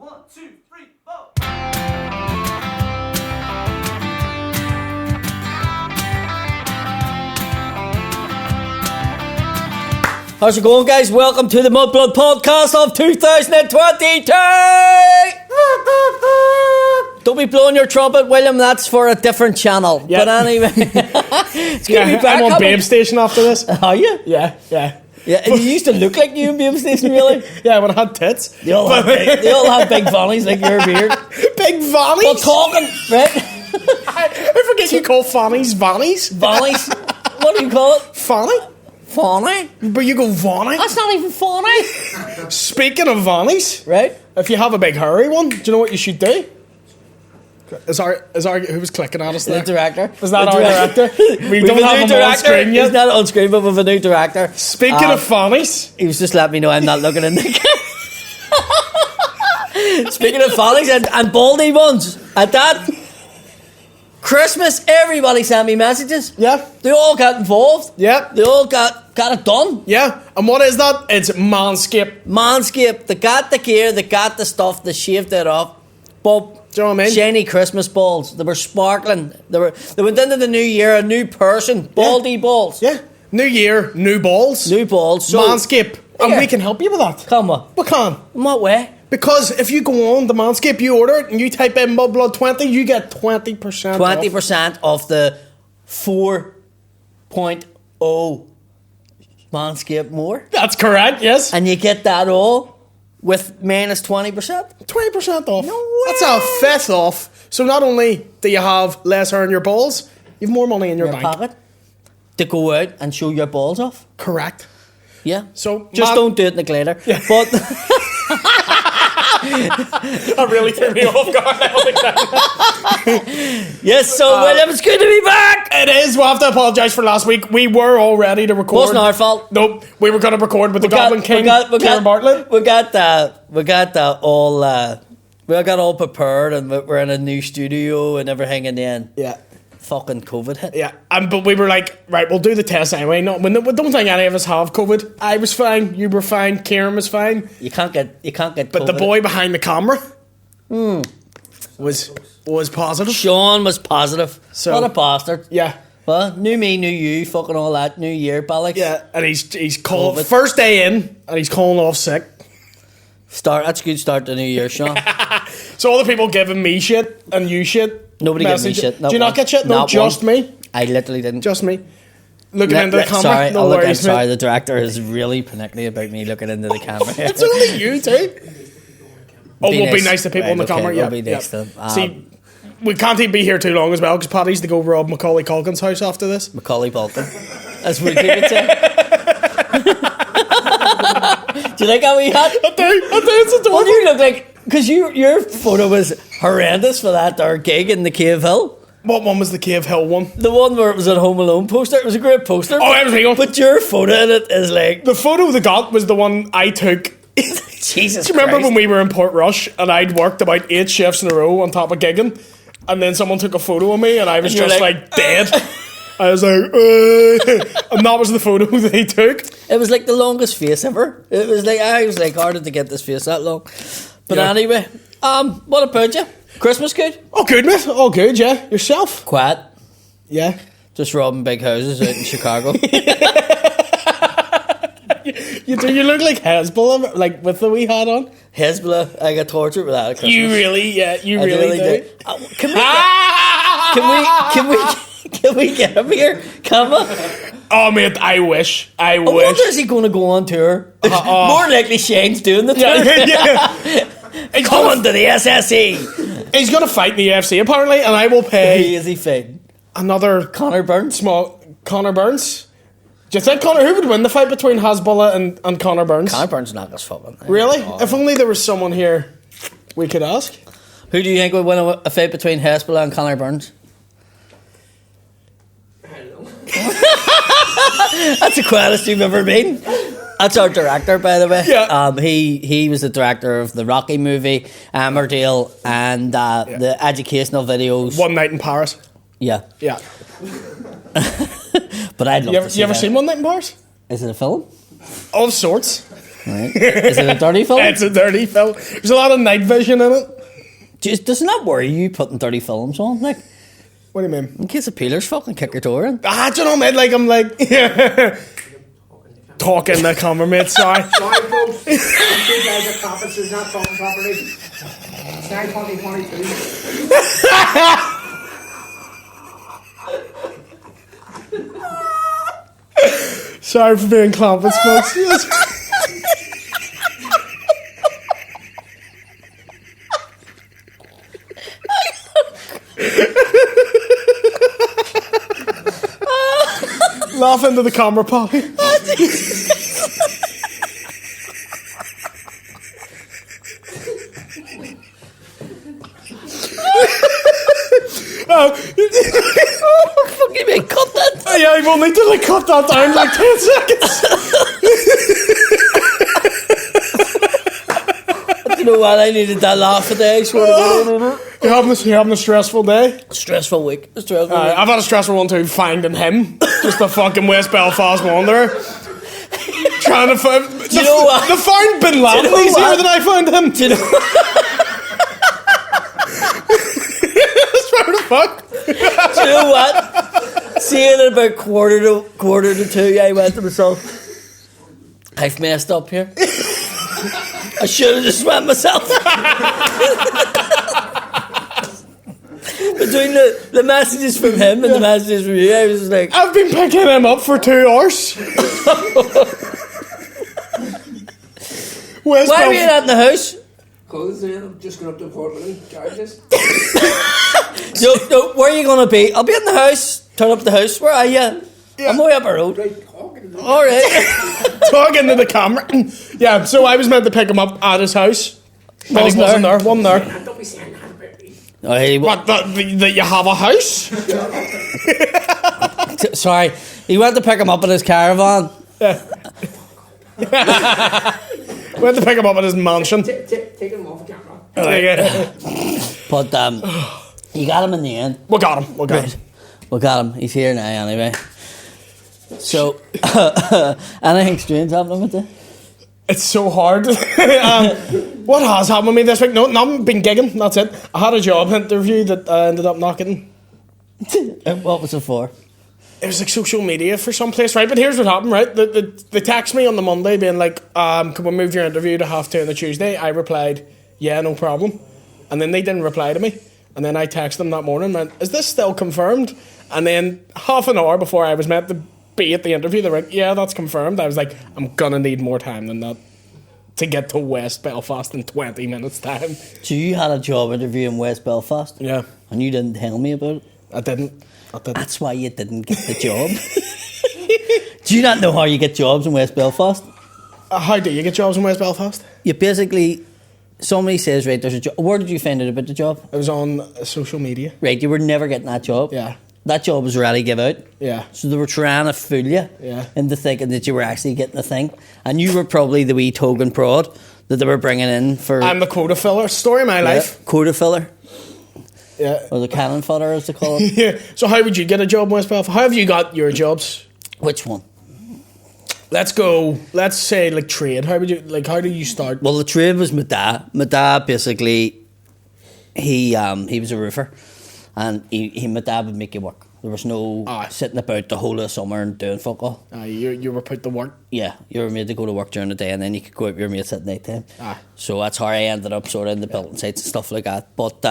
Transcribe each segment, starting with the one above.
1, 2, 3, 4. How's it going, guys? Welcome to the Mudblood podcast of 2022! Don't be blowing your trumpet, William. That's for a different channel. Yeah. But anyway, it's good to be back. I'm on Babe Station after this. Are you? Yeah. Yeah, and you used to look like you in Babe Station, really. Yeah, when I had tits. They all have big fannies like your beard. Big vannies? But talking, right? I forget you call fannies vannies. Vannies? What do you call it? Fanny? Fanny? But you go vanny? That's not even funny. Speaking of vannies, Right? if you have a big hairy one, do you know what you should do? Is our who was clicking at us there? The director. Is that The our director? We don't We've a have new him on director. screen He's yet. not on screen, but we've a new director. Speaking of fannies, He was just letting me know I'm not looking in the camera. Speaking of fannies and baldy ones, at that Christmas, everybody sent me messages. yeah, They all got involved. yeah, They all got it done. yeah. And what is that? It's Manscaped. Manscaped, they got the gear, they got the stuff, they shaved it off. But Do you know what I mean? shiny Christmas balls. They were sparkling. They went into the new year a new person. Baldy balls. Yeah. New year, new balls. New balls. So, Manscaped. And Here. we can help you with that. come on. We can. In what way? Because if you go on the Manscaped, you order it, and you type in Mudblood 20, you get 20% 20% off the 4.0 Manscaped more. That's correct, yes. And you get that all with minus 20%. 20% off. No way. That's a fifth off. So not only do you have less hair in your balls, you have more money in your bank. Pocket to go out and show your balls off. Correct. Yeah. So Just don't do it in the glitter. But That really threw me off guard. yes, so William, it's good to be back. It is. We'll have to apologise for last week. We were all ready to record. Wasn't our fault. Nope. We were going to record with the Goblin King, Kieran Bartlett. We got all prepared, and we're in a new studio and everything, and then Yeah. fucking COVID hit. Yeah, but we were like, right, we'll do the test anyway. No, we don't think any of us have COVID. I was fine, you were fine, Kieran was fine, You can't get but the COVID. boy behind the camera was positive. Sean was positive. So- What a bastard. Yeah, Well, new me, new you, fucking all that, new year, Balix. yeah, and he's called COVID. first day in, and he's calling off sick. That's a good start to new year, Sean. So all the people giving me shit and you shit. Nobody gave me message- shit. Do you not get shit? No, Not just one. me. I literally didn't. Just me. Looking into the camera. Sorry, no I'm worries, sorry. mate. The director is really panicky about me looking into the camera. It's only you too. Oh, we'll be nice to people Right, on the okay, camera. we'll Yeah, be nice yeah. to them. See, we can't even be here too long as well because Paddy's to go rob Macaulay Culkin's house after this. Macaulay Culkin, as we would say. Do you like how we had? I do. It's Well, adorable. you look like, because your photo was horrendous for that our gig in the Cave Hill. What one was the Cave Hill one? The one where it was a Home Alone poster. It was a great poster. Oh, it was real. But your photo in it is like, The photo they got was the one I took. Jesus Do you remember Christ. when we were in Port Rush and I'd worked about 8 shifts in a row on top of gigging, and then someone took a photo of me and I was And you're just like, like dead. I was like, and that was the photo they took. It was like the longest face ever. It was like, I was like, how did they get this face that long? But Yeah. anyway, what about you? Christmas good? Oh, good, mate. Oh, good, yeah. Yourself? Quiet. Yeah. Just robbing big houses out in Chicago. You do. You look like Hasbulla, like with the wee hat on. Hasbulla, I got tortured with that at Christmas. You really, yeah, you I really do. Can we get him here? Come on. Oh, mate, I wish. I I wonder, wish. is he going to go on tour? More likely Shane's doing the tour. Yeah. He's Coming to the SSE. He's going to fight in the UFC apparently, and I will Who pay is he fighting? another Conor Burns? small Conor Burns. Do you think Conor? Who would win the fight between Hasbulla and Conor Burns? Conor Burns not as fucking. Really? Oh. If only there was someone here we could ask. Who do you think would win a fight between Hasbulla and Conor Burns? That's the quietest you've ever been. That's our director, by the way. Yeah. He was the director of the Rocky movie, Emmerdale, and the educational videos. One Night in Paris. Yeah. Yeah. But I'd love to see You ever that. seen One Night in Paris? Is it a film? Of sorts. Right. Is it a dirty film? It's a dirty film. There's a lot of night vision in it. Doesn't that worry you putting dirty films on? Like, What do you mean? in case the peelers fucking kick your door in. Do you know, mate? Like, I'm like, talking to the camera, mate. Sorry. Sorry, folks. You guys are coppers. It's not talking properly. It's now 2022. Sorry for being clampets, folks. Laugh into the camera, Polly. Fucking me, cut that. Yeah, I've only to like cut that down like 10 seconds. You know what? I needed that laugh today. You're having a stressful day? Stressful week. Stressful week. I've had a stressful one too, finding him. Just a fucking West Belfast wanderer. Trying to find... You know what? They found Bin Laden You know easier what? than I found him. Do you know? Swear to fuck. Do you know what? See, at about quarter to two, I went to myself, I've messed up here. I should have just went myself. Between the messages from him and the messages from you, I was just like, I've been picking him up for 2 hours. why are you not in the house? Because I've just gone up to Portland. Charges. No, where are you going to be? I'll be in the house. Turn up the house. Where are you? I'm way up the road. Right, talking. All right. Talking to the camera. Yeah, so I was meant to pick him up at his house. But he wasn't there. Wasn't there. Don't be saying that about me. Oh, hey, What, that you have a house? sorry. He went to pick him up in his caravan. Went to pick him up at his mansion. Take him off the camera. But you got him in the end. We got him. Right. We got him. He's here now anyway. So, anything strange happening with you? It's so hard. What has happened with me this week? No, I've been gigging. That's it. I had a job interview that I ended up not getting. What was it for? It was like social media for some place, right? But here's what happened, right? They text me on the Monday being like, can we move your interview to 2:30 on the Tuesday? I replied, yeah, no problem. And then they didn't reply to me. And then I texted them that morning, went, is this still confirmed? And then half an hour before I was meant to be at the interview, they were like, yeah, that's confirmed. I was like, I'm gonna need more time than that to get to West Belfast in 20 minutes time. So you had a job interview in West Belfast? Yeah. And you didn't tell me about it? I didn't. That's why you didn't get the job. Do you not know how you get jobs in West Belfast? How do you get jobs in West Belfast? You basically, somebody says, right, there's a job. Where did you find out about the job? It was on social media. Right, you were never getting that job. Yeah. That job was already give out. Yeah. So they were trying to fool you into thinking that you were actually getting the thing. And you were probably the wee token prod that they were bringing in for... I'm the quota filler. Story of my life. Quota filler. Yeah. Or the cannon fodder, as they call it. Yeah. So how would you get a job in West Belfast? How have you got your jobs? Which one? Let's go. Let's say like trade. How would you how do you start? Well, the trade was my dad. My dad basically, he was a roofer, and my dad would make you work. There was no sitting about the whole of the summer and doing fuck all. You were put to work. Yeah, you were made to go to work during the day, and then you could go out with your mates at night time. So that's how I ended up sort of in the building sites and stuff like that. But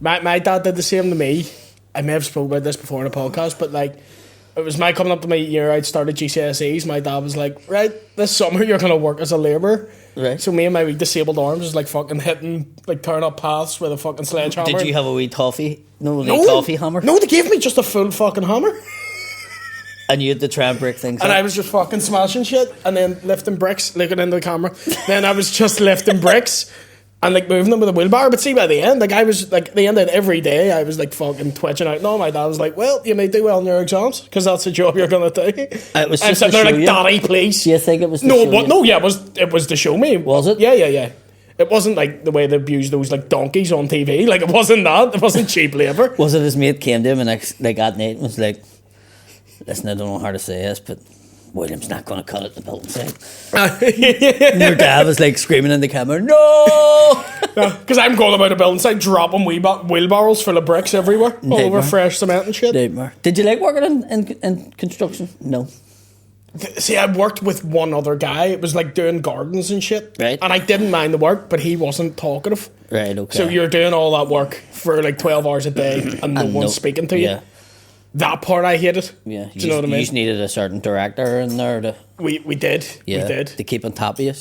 my dad did the same to me. I may have spoke about this before in a podcast, but like, it was my coming up to my year I'd started GCSEs. My dad was like, right, this summer you're gonna work as a labourer. Right. So me and my wee disabled arms was like fucking hitting, like turning up paths with a fucking sledgehammer. Did you have a wee toffee? No, toffee hammer. No, they gave me just a full fucking hammer. And you had to try and break things And up. I was just fucking smashing shit and then lifting bricks, looking into the camera. Then I was just lifting bricks and like moving them with a wheelbarrow. But see, by the end, like I was like, the end of every day, I was like fucking twitching out. No, my dad was like, well, you may do well in your exams because that's the job you're gonna do. It was I'm just sitting to there show like, you. Daddy, please. Do you think it was? To No, show what? you? No, yeah, it was to show me. Was it? Yeah. It wasn't like the way they abused those like donkeys on TV. Like it wasn't that. It wasn't cheap labour. Was it his mate came to him and like at night and was like, listen, I don't know how to say this, but William's not going to cut it the building side. And your dad was like screaming in the camera, no! Because I'm going about a building site dropping wheelbarrows full of bricks everywhere, all over fresh cement and shit. Nightmare. Did you like working in construction? No. See, I worked with one other guy. It was like doing gardens and shit. Right. And I didn't mind the work, but he wasn't talkative. Right, okay. So you're doing all that work for like 12 hours a day and no one's speaking to you. Yeah. That part I hated. Yeah. Do you know what I mean? You just needed a certain director in there to... We did. Yeah, we did. to keep on top of you.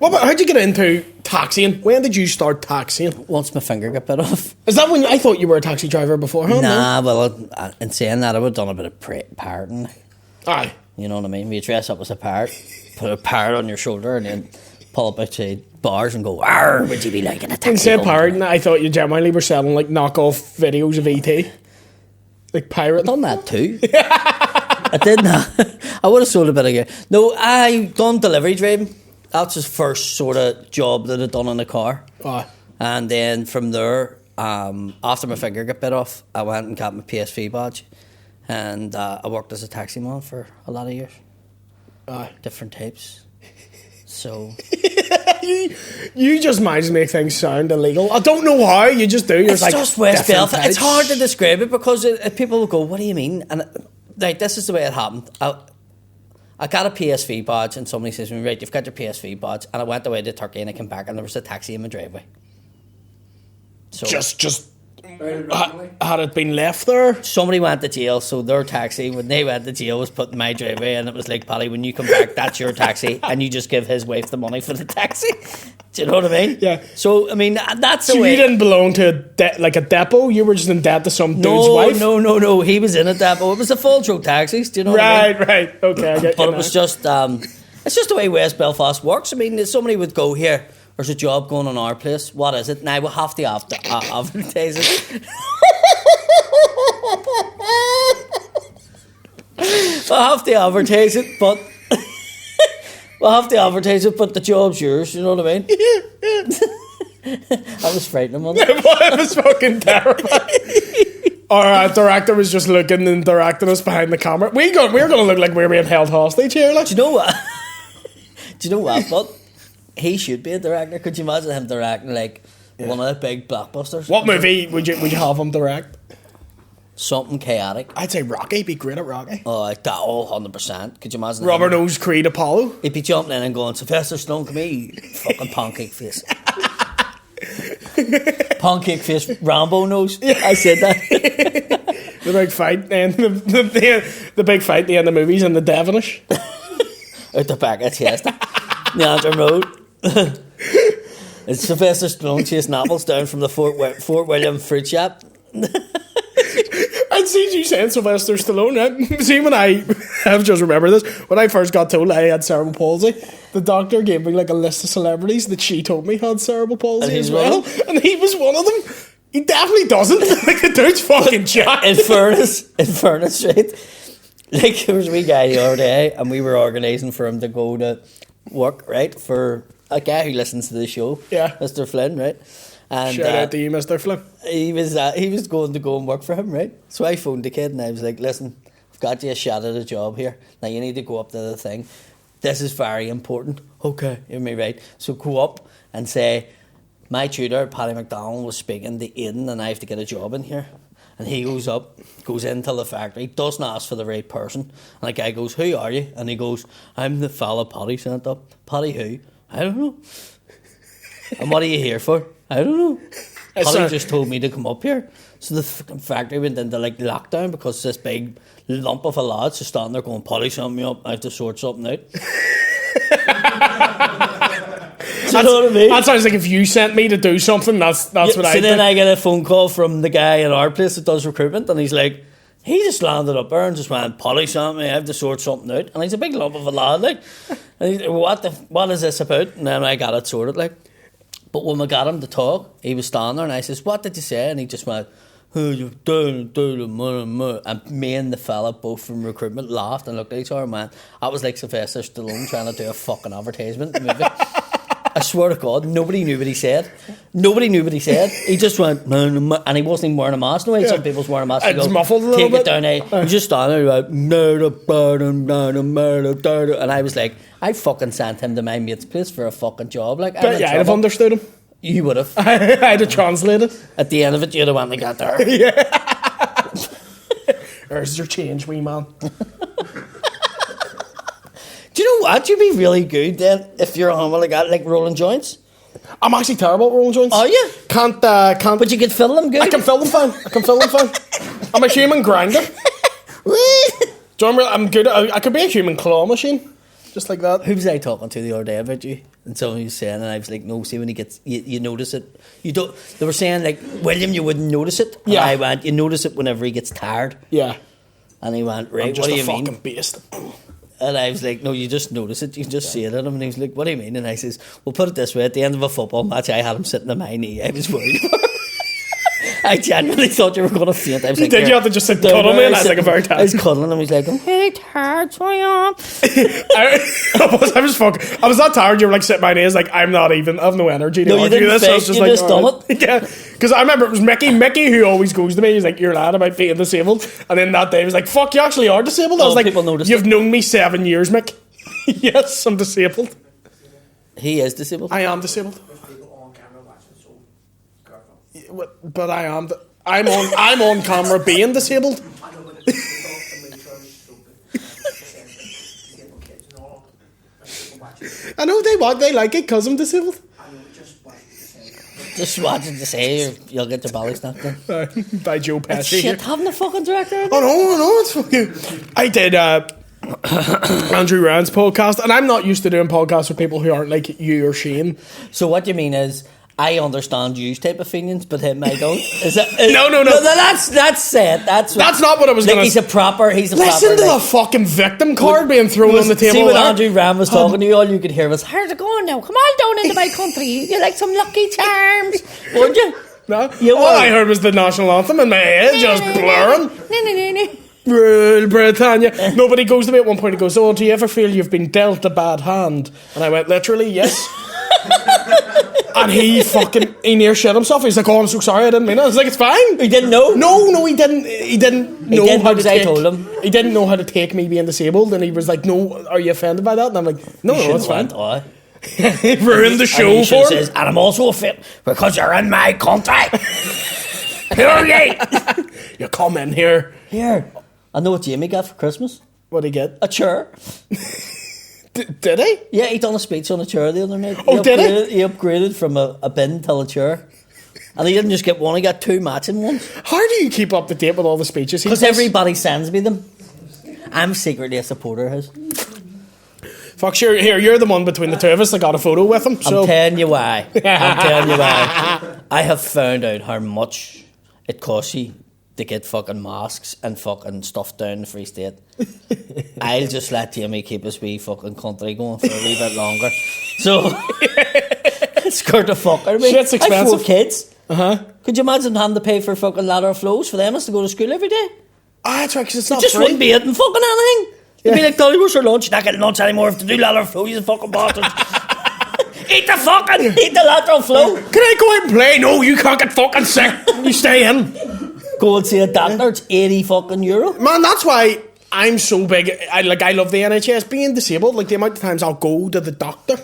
How'd you get into taxiing? When did you start taxiing? Once my finger got bit off. Is that when I thought you were a taxi driver before? Huh? Nah, well, in saying that, I would have done a bit of parroting. Aye. You know what I mean? You dress up as a parrot, put a parrot on your shoulder, and then pull up outside bars and go, "Arr, would you be like in a taxi?" And say parrot, I thought you genuinely were selling like knockoff videos of ET. Like pirate. I've done that too. I did not. I would have sold a bit of gear. No, I done delivery driving. That's his first sort of job that I'd done in a car. Aye. And then from there, after my finger got bit off, I went and got my PSV badge. And I worked as a taxi man for a lot of years. Different types. So... you just manage to make things sound illegal. I don't know how, you just do. It's like just West Belfast. It's hard to describe it because people will go, what do you mean? And like, this is the way it happened. I got a PSV badge and somebody says to me, right, you've got your PSV badge. And I went away to Turkey and I came back and there was a taxi in my driveway. So just had it been left there? Somebody went to jail, so their taxi, when they went to jail, was put in my driveway, and it was like, Paddy, when you come back, that's your taxi, and you just give his wife the money for the taxi. Do you know what I mean? Yeah. So, I mean, that's the way... So you didn't belong to a depot? You were just in debt to some dude's wife? No. He was in a depot. It was the full truck taxis. Do you know what I mean? Right. Okay, I get But you it was just... it's just the way West Belfast works. I mean, somebody would go, here, there's a job going on our place. What is it? Now, we'll have to advertise it. We'll have to advertise it, but... the job's yours, you know what I mean? I was frightening him. It was fucking terrifying. Our director was just looking and directing us behind the camera. We're going to look like we're being held hostage here. Like. Do you know what? But he should be a director. Could you imagine him directing like one of the big blockbusters? What movie would you have him direct? Something chaotic. I'd say Rocky. Be great at Rocky. Oh, like that, 100%. Could you imagine? Robert Nose Creed Apollo. He'd be jumping in and going, Sylvester Stallone, come here, you fucking pancake face. Pancake face Rambo nose. Yeah. I said that. The big fight and the big fight at the end of the movies and the Devonish. Out the back of chest. Neandra Road. It's Sylvester Stallone chasing apples down from the Fort William fruit shop. I'd seen you saying Sylvester Stallone. See, when I've just remembered this, when I first got told I had cerebral palsy, the doctor gave me like a list of celebrities that she told me had cerebral palsy as well, and he was one of them. He definitely doesn't. Like, the dude's fucking jacked. In fairness, right? Like, there was a wee guy the other day, and we were organising for him to go to work, right, for a guy who listens to the show, yeah, Mr. Flynn, right? And shout out to you, Mr. Flynn. He was going to go and work for him, right? So I phoned the kid and I was like, listen, I've got you a shot at a job here. Now you need to go up to the thing. This is very important. Okay, you're me right. So go up and say, my tutor, Paddy McDonald, was speaking to Aidan and I have to get a job in here. And he goes up, goes into the factory, doesn't ask for the right person. And the guy goes, who are you? And he goes, I'm the fella Paddy sent up. Paddy who? I don't know. And what are you here for? I don't know. Paddy just told me to come up here. So the fucking factory went into like lockdown because this big lump of a lad's just standing there going, Paddy sent me up, I have to sort something out. Do you know what I mean? That sounds like if you sent me to do something, that's what I So do. then I get a phone call from the guy in our place that does recruitment and he's like, he just landed up there and just went, Paddy sent me, I have to sort something out. And he's a big lump of a lad, like. And he's like, what is this about? And then I got it sorted, like. But when we got him to talk, he was standing there and I says, what did you say? And he just went, oh, you're doing. And me and the fella, both from recruitment, laughed and looked at each other and went, that was like Sylvester Stallone trying to do a fucking advertisement movie. I swear to God, nobody knew what he said. Nobody knew what he said. He just went, "No, no," and he wasn't even wearing a mask. No way. Some people's wearing a mask. It's muffled a little take bit. it down. He just standing there, like, and I was like, I fucking sent him to my mate's place for a fucking job. Like, But yeah, I'd have understood him. You would have. I'd have translated. At the end of it, you'd have went like that there. There's your change, wee man. Do you know what? You'd be really good then if you're on like that, like rolling joints. I'm actually terrible at rolling joints. Oh yeah, Can't. but you could fill them good. I can fill them fine. I'm a human grinder. Do you remember? I'm good. I could be a human claw machine, just like that. Who was I talking to the other day about you? And someone was saying, and I was like, no, see when he gets, you notice it. You don't. They were saying like, William, you wouldn't notice it. And Yeah. I went, you notice it whenever he gets tired. Yeah. And he went, I'm right, just what do a you fucking mean? beast. And I was like, no, you just notice it. You just see it in him. And he was like, what do you mean? And I says, well, put it this way. At the end of a football match, I had him sitting on my knee. I was worried. I genuinely thought you were going to faint. I was like, Did you have to just sit cuddle me? And I was like, a very tired. I was cuddling him. He's like, I'm very tired, so I am. I was fucking. I was that tired. You were like sitting my knees, like I'm not even. I have no energy to No, you argue didn't this. So I was fake, just you like, just all done Yeah, because I remember it was Mickey who always goes to me. He's like, "You're lad about being disabled," and then that day he was like, "Fuck, you actually are disabled." I Oh, was like, people noticed "You've it. known me 7 years, Mick." Yes, I'm disabled. He is disabled. I am disabled. There's people on camera watching, so careful. But I am. I'm on camera being disabled. I know, but it's the military, disabled kids and all. And people watching. I know they like it because I'm disabled. I know, just watch the same. Just wanted to say you'll get your belly snapped in. By Joe It's Pesci. shit having a fucking director. Oh no, it's fucking. I did Andrew Ryan's podcast, and I'm not used to doing podcasts with people who aren't like you or Shane. So what you mean is, I understand you type of feelings, but him I don't. Is that, No. That's it. That's not what I was like. gonna He's a proper. Listen proper, to like, the fucking victim card being thrown on the table. See when there. Andrew Ram was talking to you, all you could hear was, "How's it going now? Come on down into my country. You like some Lucky Charms, would you?" No? You All were. I heard was the national anthem in my head, just blurring. No. Rule Britannia. Nobody goes to me at one point and goes, "Oh, do you ever feel you've been dealt a bad hand?" And I went, "Literally, yes." And he near shit himself. He's like, "Oh, I'm so sorry, I didn't mean it." I was like, "It's fine." He didn't know. No, he didn't. He didn't know did how to because I take. told him. He didn't know how to take me being disabled, and he was like, "No, are you offended by that?" And I'm like, "No, it's fine." He ruined the show for him. Says, and I'm also fit because you're in my country. Period. You come in here. Here, I know what Jamie got for Christmas. What did he get? A chair. Did he? Yeah, he done a speech on a chair the other night. Oh, did he? He upgraded from a bin to a chair. And he didn't just get one, he got two matching ones. How do you keep up to date with all the speeches he Because does? everybody sends me them. I'm secretly a supporter of his. Fuck, sure, here, you're the one between the two of us that got a photo with him. So I'm telling you why. I have found out how much it costs you to get fucking masks and fucking stuff down the Free State. I'll just let Jamie keep his wee fucking country going for a wee bit longer. So, skirt the fuck out of me. Shit's I have 4 expensive. kids. Could you imagine having to pay for fucking lateral flows for them as to go to school every day? Ah, that's right, because it's not Just free. wouldn't be eating fucking anything. You'd be like, Dolly, where's your lunch? You're not getting lunch anymore. If to do lateral flow, you fucking bastards. Eat the lateral flow. Can I go out and play? No, you can't get fucking sick. You stay in. Go and see a doctor. It's €80 fucking. Man, that's why I'm so big. I love the NHS. Being disabled, like the amount of times I'll go to the doctor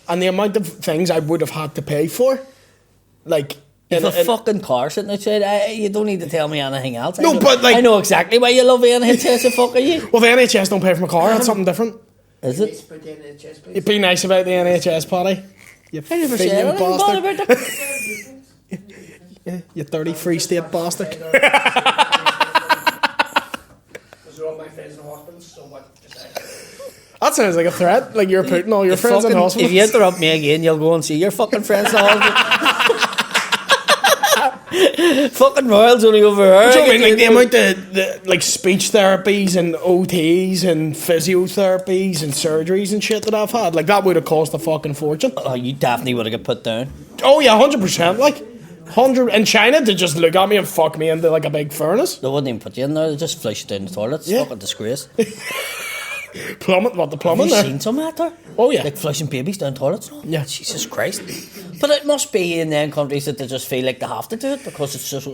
and the amount of things I would have had to pay for. Like, If a fucking car sitting outside, you don't need to tell me anything else. No, I know, but, like- I know exactly why you love the NHS. The fuck are you? well, the NHS don't pay for my car. That's something different. Is it? It's put in the chest, please. You'd be nice about the NHS, Paddy. You I never said fiending anything bastard. bad about that. You dirty Free State bastard. Because they're all my friends in hospitals, so what to say? That sounds like a threat. Like you're putting all your friends in Fucking- hospital. If you interrupt me again, you'll go and see your fucking friends in the hospital. Fucking Royals only over here. Do you know what I mean? Like the amount of like speech therapies and OTs and physiotherapies and surgeries and shit that I've had, like that would have cost a fucking fortune. Oh, you definitely would have got put down. Oh yeah, 100%. Like 100 in China to just look at me and fuck me into like a big furnace. They wouldn't even put you in there. They just flush you down the toilet. It's Yeah. fucking disgrace. Plumbing? What, the Have plumbing you there? seen some of that there? Oh, yeah. Like flushing babies down toilets. Yeah. Jesus Christ. But it must be in them countries that they just feel like they have to do it because it's just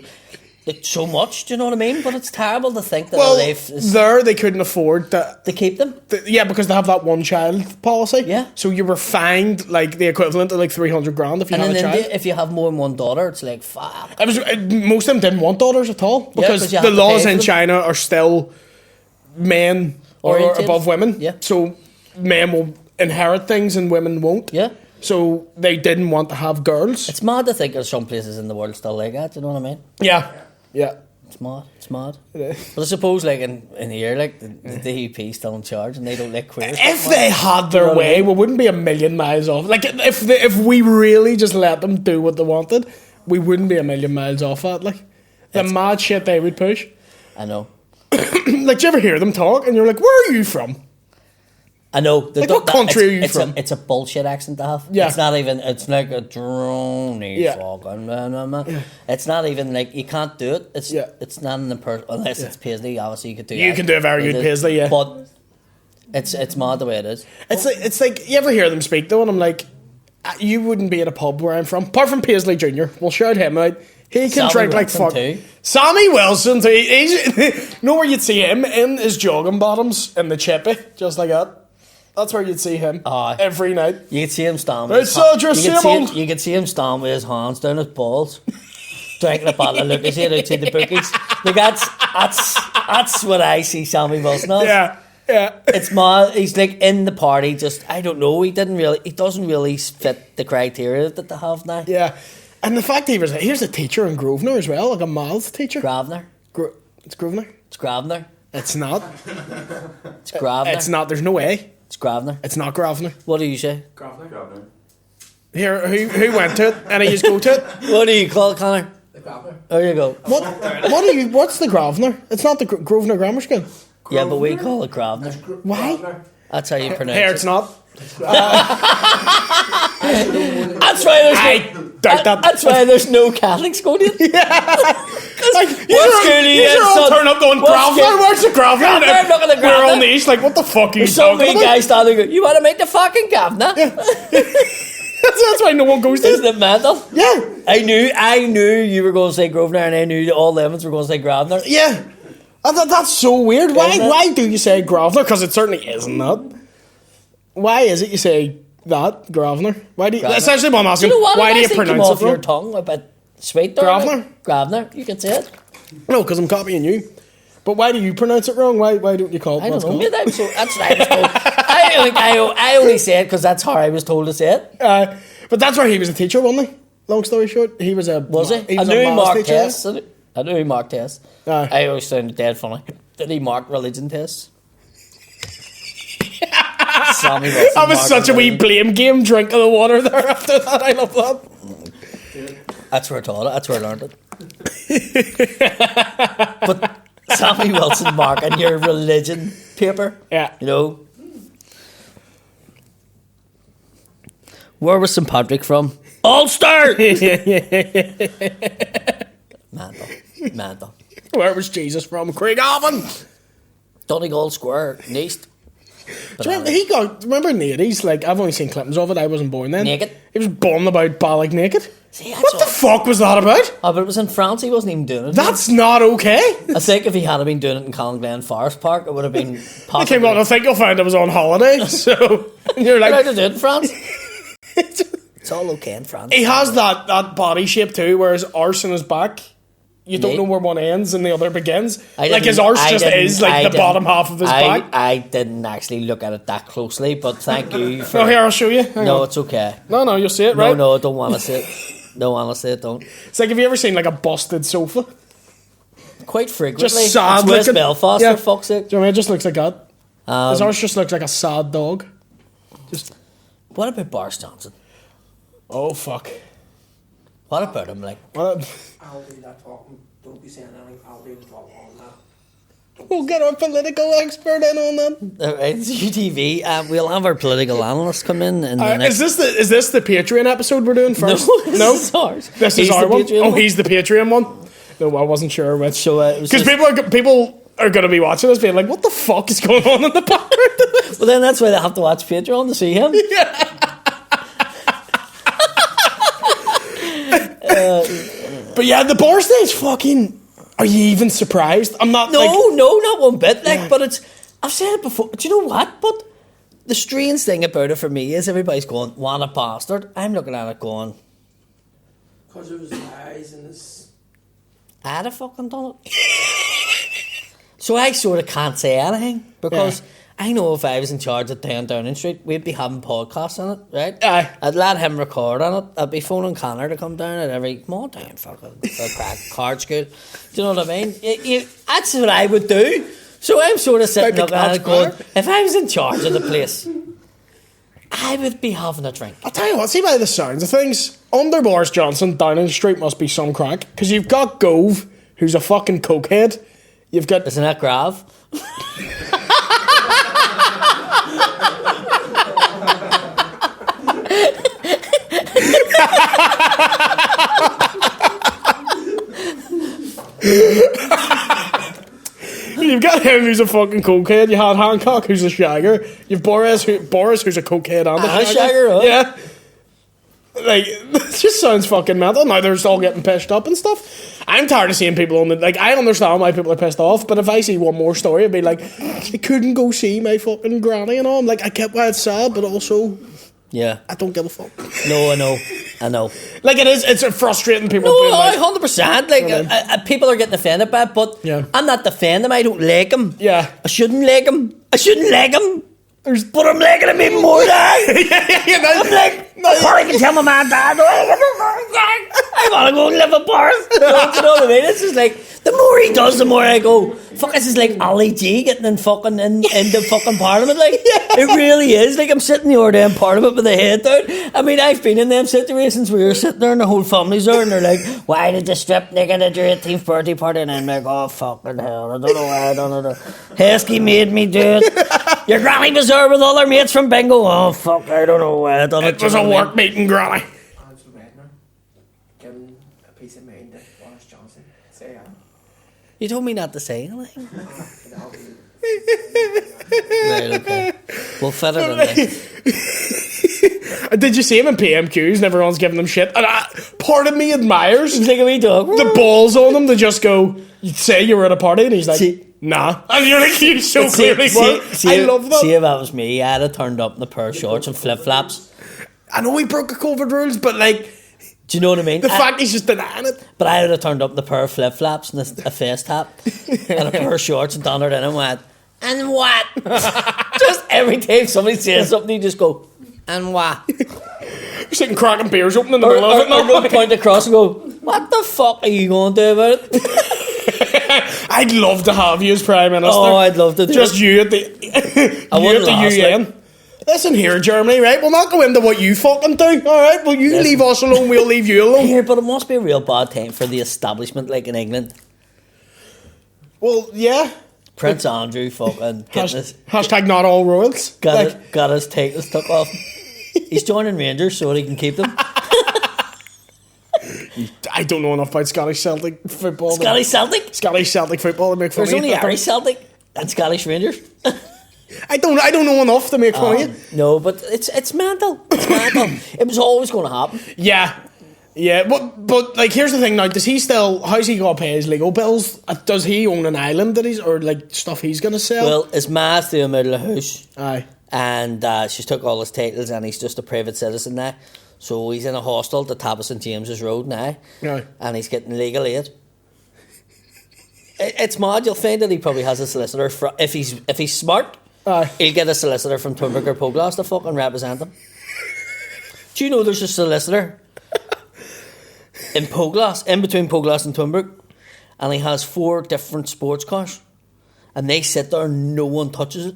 like so much. Do you know what I mean? But it's terrible to think that Well, a life is there they couldn't afford to... to keep them. Yeah, because they have that one child policy. Yeah. So you were fined like the equivalent of like 300 grand if you And had in a child. India, if you have more than one daughter, it's like fuck. It was most of them didn't want daughters at all 'cause because you the have to laws pay for in them. China are still men or Oriented. above women. Yeah. So men will inherit things and women won't. Yeah. So they didn't want to have girls. It's mad to think there's some places in the world still like that. Do you know what I mean? Yeah. Yeah. It's mad. It's mad. It is. But I suppose, like in here, like the DUP still in charge, and they don't let queers. If they had their what I way, mean? we wouldn't be a million miles off. Like if we really just let them do what they wanted, we wouldn't be a million miles off that. Like the mad shit they would push. I know. Like, do you ever hear them talk and you're like, where are you from? I know. Like, what country are you it's from? It's a bullshit accent to have. Yeah. It's not even. It's like a drony Yeah. fucking. It's not even like you can't do it. It's Yeah. It's not in the unless it's Paisley. Obviously, you could do. You that. can do a very good Paisley, yeah. But it's mad the way it is. It's like you ever hear them speak though, and I'm like, you wouldn't be at a pub where I'm from, apart from Paisley Junior. We'll shout him out. He can Sammy drink like Wilson fuck. too. Sammy Wilson too. He's know where you'd see him in his jogging bottoms in the chippy, just like that. That's where you'd see him Aye. every night. You could see him stand. Right, soldier, Simon. You could see him stand with his hands down his balls, drinking a bottle of Lucas out to the bookies. Like that's what I see Sammy Wilson as. Yeah, yeah. It's mad. He's like in the party. Just I don't know. He doesn't really fit the criteria that they have now. Yeah, and the fact he was a teacher in Grosvenor as well, like a maths teacher. Grosvenor. It's Grosvenor. It's Grosvenor. It's not. It's Grosvenor. It's not. There's no way. It's Grosvenor. It's not Grosvenor. What do you say? Grosvenor. Here, who went to it? And he just go to it. What do you call it, Conor? The Grosvenor. There you go. What's the Grosvenor? It's not the Grosvenor Grammar School. Yeah, but we call it Grosvenor. Why? That's how you pronounce Here, it. it's not. That's why there's Doubt that. That's why there's no Catholics going in. Like, What school are you in, all son? turn up going, What Grosvenor? school? Where's the Grosvenor? Grosvenor, I'm not gonna We're Grosvenor. on the east, like, what the fuck are you So talking many about? guys standing there, you want to make the fucking governor? That's why no one goes Isn't there. it mental? Yeah, I knew you were going to say Grosvenor, and I knew all the Evans were going to say Grosvenor. yeah. That's so weird. Isn't it? Why do you say Grosvenor? Because it certainly isn't that. Why is it you say that, Grosvenor? Why do you... Grosvenor. Essentially what I'm Do asking, you know what? why do you actually come pronounce off it your wrong? tongue a bit sweet there? Grosvenor? Grosvenor, you can say it. No, because I'm copying you. But why do you pronounce it wrong? Why don't you call it I what's don't know. called? Maybe that's what I was told. I only say it because that's how I was told to say it. But that's where he was a teacher, wasn't he? Long story short, he was a... Was he? He was I knew a he maths marked teacher. tests. I knew he marked tests. Aye. I always found it dead funny. Did he mark religion tests? Sammy Wilson That was marked such a wee religion. blame game, drink of the water there after that. I love that. That's where I taught it. That's where I learned it. But Sammy Wilson marking your religion paper. Yeah. You know. Where was St. Patrick from? Ulster! Mental. Where was Jesus from? Craigavon. Donegal Square, East. Do you remember in the 80s? Like, I've only seen clips of it. I wasn't born then. Naked. He was born about Ballig naked. See, that's What the fuck was that about? Oh, but it was in France. He wasn't even doing it. That's not okay. I think if he had been doing it in Glen Forest Park, it would have been I possible. came on, I think you'll find I was on holiday. So, and you're How like... to do it in France? It's all okay in France. He has that body shape too, where his arse and his back, you don't Me? know where one ends and the other begins. I Like his didn't- arse I just didn't- is I like the didn't- bottom half of his back. I didn't actually look at it that closely, but thank you for... Oh, here, I'll show you. Hang No, on. it's okay. No, you'll see it, right? No, I don't want to see it. No, honestly, I don't. It's like, have you ever seen like a busted sofa? Quite frequently. Just sad It's West looking. Belfast, Yeah. for fuck's sake. Do you know what I mean? It just looks like that. His Um, arse just looks like a sad dog. Just, what about Boris Johnson? oh, fuck. What about him, like? Well, I'll do that talking. Don't be saying anything. I'll do the talk on that. we'll get our political expert in on that. It's UTV. We'll have our political analyst come in. And the next... Is this the Patreon episode we're doing first? No, this is ours. This He's is our the one. Patreon Oh, one. he's the Patreon one. No, I wasn't sure which. So, it was Because just- people are going to be watching us being like, what the fuck is going on in the background? Well, then that's why they have to watch Patreon to see him. But yeah, the bar stage fucking... Are you even surprised? I'm not No, not one bit. Like, but it's... I've said it before. Do you know what? But the strange thing about it for me is everybody's going, what a bastard. I'm looking at it going... Because of his eyes and his... I'd have fucking done it. So I sort of can't say anything because I know if I was in charge of 10 Downing Street, we'd be having podcasts on it, right? Aye. I'd let him record on it. I'd be phoning Conor to come down at every... Come on down, fucking crack card school. Do you know what I mean? That's what I would do. So I'm sort of sitting up at it going, if I was in charge of the place, I would be having a drink. I'll tell you what, see by the sounds of things, under Boris Johnson, Downing Street must be some crack. Because you've got Gove, who's a fucking cokehead. You've got... Isn't that grav? You've got him who's a fucking cokehead. You had Hancock who's a shagger. You've Boris who's a cokehead and a shagger. Huh? Yeah. Like, it just sounds fucking mental. Now they're just all getting pissed up and stuff. I'm tired of seeing people on the... Like, I understand why people are pissed off, but if I see one more story, I'd be like, I couldn't go see my fucking granny and all. I'm like, I get why it's sad, but also... Yeah. I don't give a fuck. No, I know. Like, it's frustrating people. No, being like, 100%. Like, people are getting offended by it, but I'm not defending him. I don't like him. Yeah. I shouldn't like him. But I'm liking him even more now. I'm like, I can't even tell my man, Dad, I want to go and live in Paris. You know what I mean? It's just like, the more he does, the more I go, fuck, this is like Ali G getting in fucking in the fucking Parliament. Like, it really is. Like, I'm sitting the other day in Parliament with the head down. I mean, I've been in them situations where you're sitting there and the whole family's there and they're like, why did you strip naked at your 18th birthday party? And I'm like, oh, fucking hell, I don't know why I don't know. Heskey made me do it. Your granny was there with other mates from bingo. Oh, fuck, I don't know why I done it. It was a work meeting, granny. Angela Redner, give him a piece of mind to Boris Johnson. Say yeah. You told me not to say anything. Right, okay. We'll fit it in there. Did you see him in PMQs and everyone's giving them shit? And part of me admires He's like a wee dog. the balls on him to just go, you'd say you were at a party and he's like, nah. And you're like, you so clearly were. I love that. See if that was me, I'd have turned up in a pair of shorts and flip-flops. I know he broke the COVID rules, but like... Do you know what I mean? The fact he's just denying it. But I would have turned up in a pair of flip-flops and a face tap and a pair of shorts and done it in and went, and what? Just every time somebody says something, you just go, and what? You're sitting cracking beers open in the middle of it. Or go point across and go, what the fuck are you going to do about it? I'd love to have you as Prime Minister. Oh, I'd love to do just it. you at the, I you at the UN. Like, listen here, Germany, right? We'll not go into what you fucking do, alright? Well, you leave us alone, we'll leave you alone. Here, but it must be a real bad time for the establishment, like in England. Well, yeah. Prince Andrew fucking hashtag not all royals. Got his titles took off. He's joining Rangers so he can keep them. I don't know enough about Scottish Celtic football. Scottish Celtic football to make fun of There's only Irish Celtic and Scottish Rangers. I don't know enough to make fun of you. No, but it's mental. It's mental. It was always going to happen. Yeah, but like here's the thing now. How's he gonna pay his legal bills? Does he own an island or like stuff he's gonna sell? Well, his ma's through a middle of the house. Aye. And she's took all his titles and he's just a private citizen now. So he's in a hostel at the top of St James's Road now. Aye. And he's getting legal aid. It's mad. You'll find that he probably has a solicitor. If he's smart, he'll get a solicitor from Twinbrook or Poglass to fucking represent him. Do you know there's a solicitor in Poglass, in between Poglass and Twinbrook, and he has 4 different sports cars, and they sit there and no one touches it.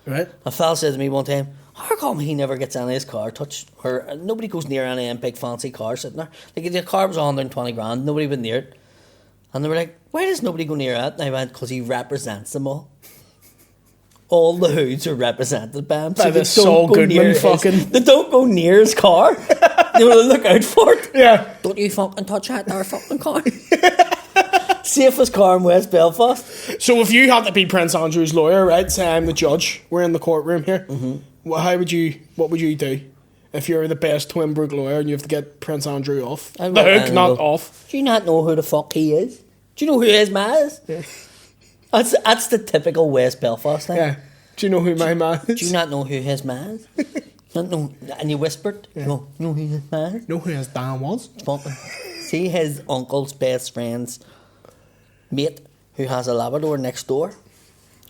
Right. A fella said to me one time, how come he never gets any of his car touched? Or nobody goes near any of them big fancy cars sitting there. Like, the car was 120 grand, nobody went near it. And they were like, why does nobody go near it? And I went, because he represents them all. All the hoods are represented by him. By the Saul Goodman fucking... They don't go near his car. They will look out for it. Yeah. Don't you fucking touch that there fucking car. Safest car in West Belfast. So if you had to be Prince Andrew's lawyer, right? Say I'm the judge. We're in the courtroom here. Mm-hmm. What would you do if you're the best Twinbrook lawyer and you have to get Prince Andrew off the hook, not off? Do you not know who the fuck he is? Do you know who his man is? Yeah. That's the typical West Belfast thing. Yeah. Do you know who my man is? Do you not know who his man is? Not know, and you whispered. Yeah. No, you know who his man is? Know who his Dan was? See his uncle's best friend's mate who has a Labrador next door.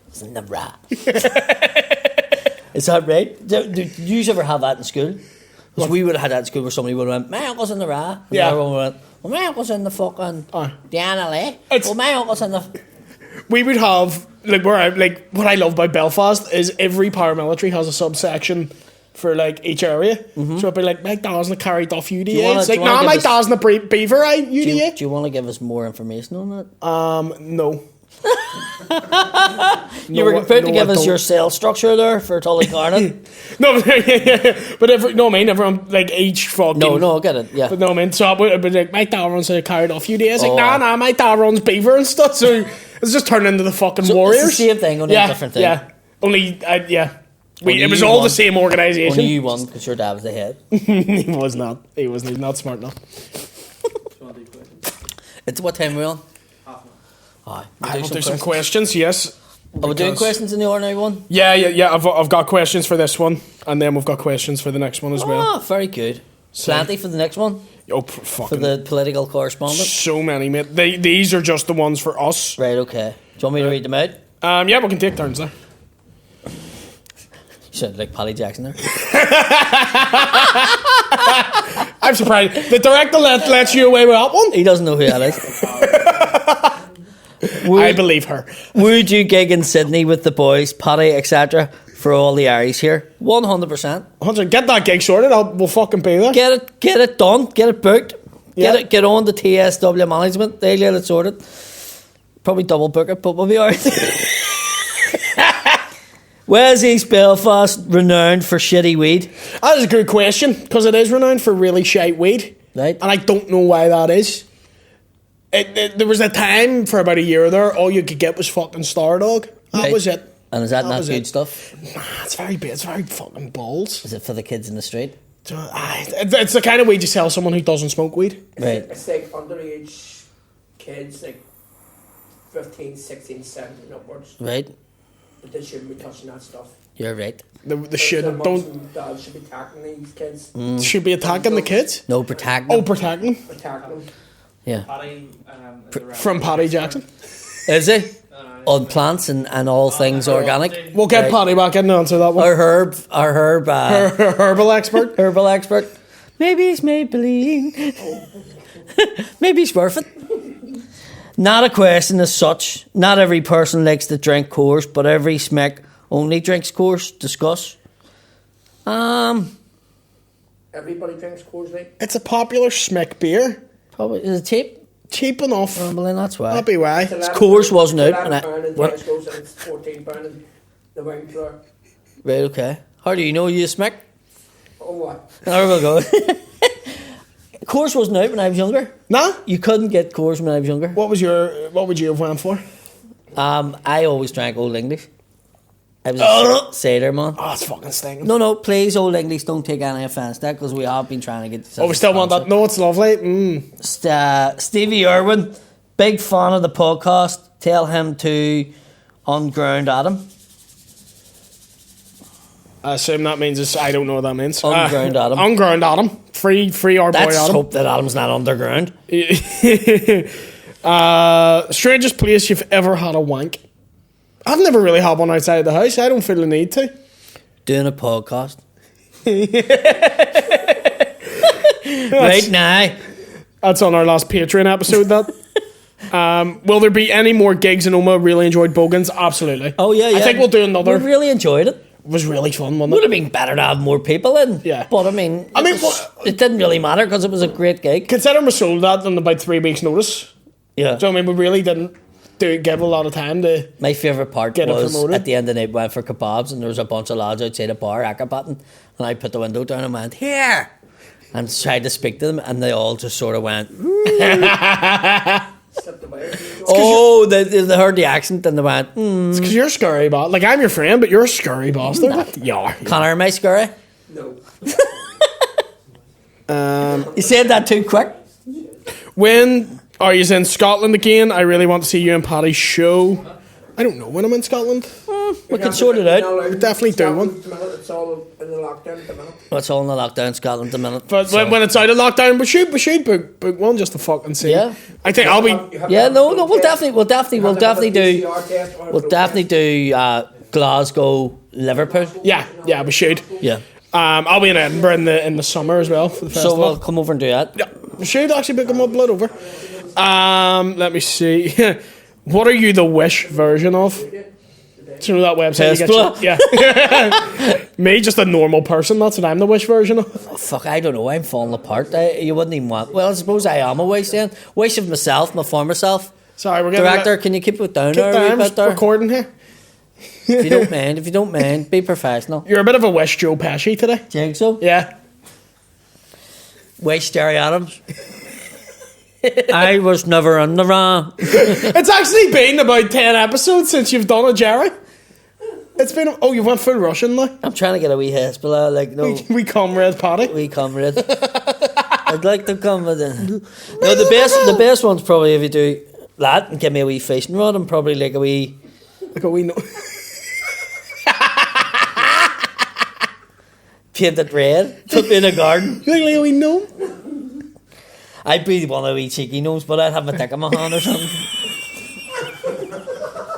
It's in the rat. Is that right? Did you ever have that in school? Because we would have had that in school where somebody would have went, my uncle's in the rat. And yeah. everyone went, well, my uncle's in the fucking the NLA. Well, my uncle's in the... We would have, what I love about Belfast is every paramilitary has a subsection for, each area. Mm-hmm. So it'd be my dad's in the Carry Duff UDA. It's my dad's in the Beaver UDA. Do you want to give us more information on that? No. You were prepared to give us your cell structure there for Tullycarnan. No, but everyone each fucking. No, I get it. Yeah, but no, I mean, so I would be my dad runs a Carried Off UDA. It's nah, my dad runs Beaver and stuff. So it's just turned into the fucking Warriors. It's the same thing, only a different thing. Yeah, only it was all the same organisation. Only you won because your dad was the head. He was not. He's not smart enough. It's what time we're on? I will do some questions, yes. Are we doing questions in the ordinary one? Yeah. I've got questions for this one, and then we've got questions for the next one as well. Oh, very good. Plenty for the next one? Oh, fucking. For the political correspondent? So many, mate. These are just the ones for us. Right, okay. Do you want me to read them out? Yeah, we can take turns there. You sound like Paddy Jackson there. I'm surprised. The director lets you away with that one? He doesn't know who that is. I believe her. Would you gig in Sydney with the boys, Paddy, etc., for all the Aries here? 100%. 100%. Get that gig sorted. We'll fucking be there. Get it done. Get it booked. Get on the TSW management. They'll get it sorted. Probably double book it, but we'll be alright. Where's East Belfast renowned for shitty weed? That is a good question, because it is renowned for really shite weed. Right. And I don't know why that is. There was a time for about a year there, all you could get was fucking Stardog. That was it. And is that not good stuff? Nah, it's very bad. It's very fucking balls. Is it for the kids in the street? It's the kind of weed you sell someone who doesn't smoke weed. Right. It's underage kids, 15, 16, 17 upwards. Right. But they shouldn't be touching that stuff. You're right. They shouldn't. Dads should be attacking these kids. Should be attacking the kids? No, protecting them. Oh, protecting them. Attacking them. Yeah. Paddy, from Paddy Jackson. Is he? On plants and all things organic. We'll get Paddy back in to answer that one. Our herb herbal expert. Herbal expert. Maybe it's Maybelline. Maybe it's worth it. Not a question as such. Not every person likes to drink Coors, but every smack only drinks Coors. Discuss. Everybody drinks Coors Light. It's a popular smick beer. Probably is it cheap? Cheap enough. Well, then that's why. That'd be why. Coors wasn't out. And it's £14 in the wine cooler. Right. Okay. How do you know you smack? Oh what? There we go. Coors wasn't out when I was younger. Nah? You couldn't get Coors when I was younger. What would you have went for? I always drank Old English. I was a cider man. Oh, it's fucking stinking. No, please, Old English, don't take any offence to that, because we have been trying to get... Oh, we still want that? No, it's lovely. Stevie Irwin, big fan of the podcast. Tell him to unground Adam. I assume that means I don't know what that means. Unground Adam. Unground Adam. Free our boy Adam. Let's hope that Adam's not underground. Strangest place you've ever had a wank? I've never really had one outside the house. I don't feel the need to. Doing a podcast. Right now. That's on our last Patreon episode, that. Will there be any more gigs in Oma? Really enjoyed Bogans? Absolutely. Oh, yeah. I think we'll do another. We really enjoyed it. It was really fun, wasn't it? Would have been better to have more people in. Yeah. But it didn't really matter because it was a great gig. Consider we sold that in about 3 weeks' notice. Yeah. So, we really didn't give a lot of time to. My favourite part was at the end of the night, we went for kebabs and there was a bunch of lads outside a bar acrobating, and I put the window down and went, "Here!" and tried to speak to them, and they all just sort of went, Oh, they heard the accent and they went, It's because you're a scurry boss. Like, I'm your friend, but you're a scurry bastard. Yeah. Conor, am I scurry? No. You said that too quick. When are you in Scotland again? I really want to see you and Paddy's show. I don't know when I'm in Scotland. We can sort it out. We'll definitely do one. It's all in the lockdown at the minute. It's all in the lockdown in Scotland at the minute. But when it's out of lockdown, we should book one just to fucking see. Yeah. I think I'll be. Yeah, no, we'll definitely do Glasgow, Liverpool. Yeah, we should. Yeah. I'll be in Edinburgh in the summer as well for the festival. So we'll come over and do that. Yeah, we should actually book a Mudblood over. Let me see. What are you the Wish version of? Do you know that website? Hasbulla? Yeah. Me, just a normal person. That's what I'm the Wish version of. Oh, fuck, I don't know. I'm falling apart. You wouldn't even want. Well, I suppose I am a Wish then. Wish of myself, my former self. Sorry, we're getting Director, can you keep it down Keep there? down, A wee bit there? recording here. If you don't mind, be professional. You're a bit of a Wish Joe Pesci today. Do you think so? Yeah. Wish Jerry Adams. I was never in the wrong. It's actually been about 10 episodes since you've done a Jerry. It's been. Oh, you went full Russian now. I'm trying to get a wee Hasbulla, like no. We comrade Paddy. We comrade. I'd like to come with it. No, the best one's probably if you do that and give me a wee fishing rod and probably like a wee No. paint it red, put me in a garden. Like a wee gnome. I'd be one of the wee cheeky gnomes, but I'd have my dick in my hand or something.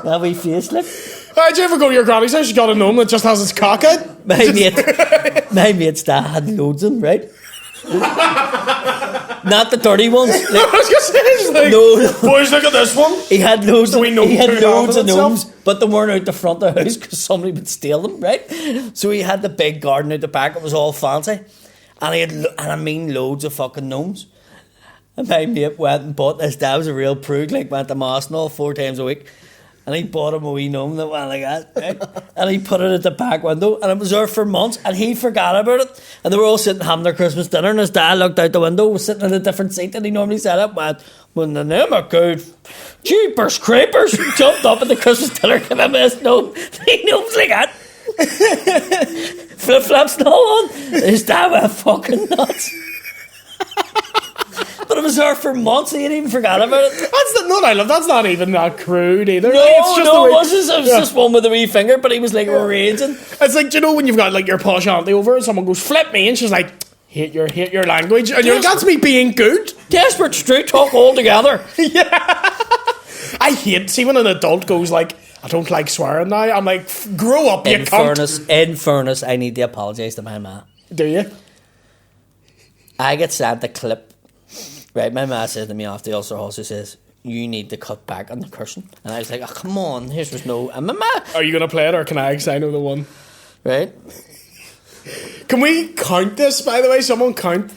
That wee face look. Did you ever go to your granny's house? She got a gnome that just has its cock out. My mate's dad had loads of them, right? Not the dirty ones. Like, I was gonna say, it's like, no. Boys, look at this one. He had loads of We know he had too loads of often gnomes, but they weren't out the front of the house because somebody would steal them, right? So he had the big garden out the back. It was all fancy, and he had loads of fucking gnomes. And my mate went and bought this. Dad was a real prude, like went to mass and all 4 times a week. And he bought him a wee gnome that went like that, right? And he put it at the back window, and it was there for months, and he forgot about it. And they were all sitting having their Christmas dinner, and his dad looked out the window, was sitting in a different seat than he normally sat at, went, "When the name of good jeepers creepers," he jumped up at the Christmas dinner, came in with his gnome. He gnomes like that. Flip flops and all on. His dad went fucking nuts. But it was there for months. He didn't even forget about it. That's not even that crude either. No, it's just it was just one with a wee finger, but he was like raging. It's like, do you know when you've got like your posh auntie over and someone goes, "Flip me," and she's like, hate your language, and you're like, "That's me being good." Desperate straight talk all together. Yeah. I hate, see when an adult goes like, "I don't like swearing now," I'm like, grow up, you cunt. In fairness, I need to apologise to my ma. Do you? I get sent a clip. Right, my ma said to me after the Ulster Hall, she says, "You need to cut back on the cursing." And I was like, "Oh, come on, here's was no..." And my ma... Are you going to play it or can I? Because I know the one. Right? Can we count this, by the way? Someone count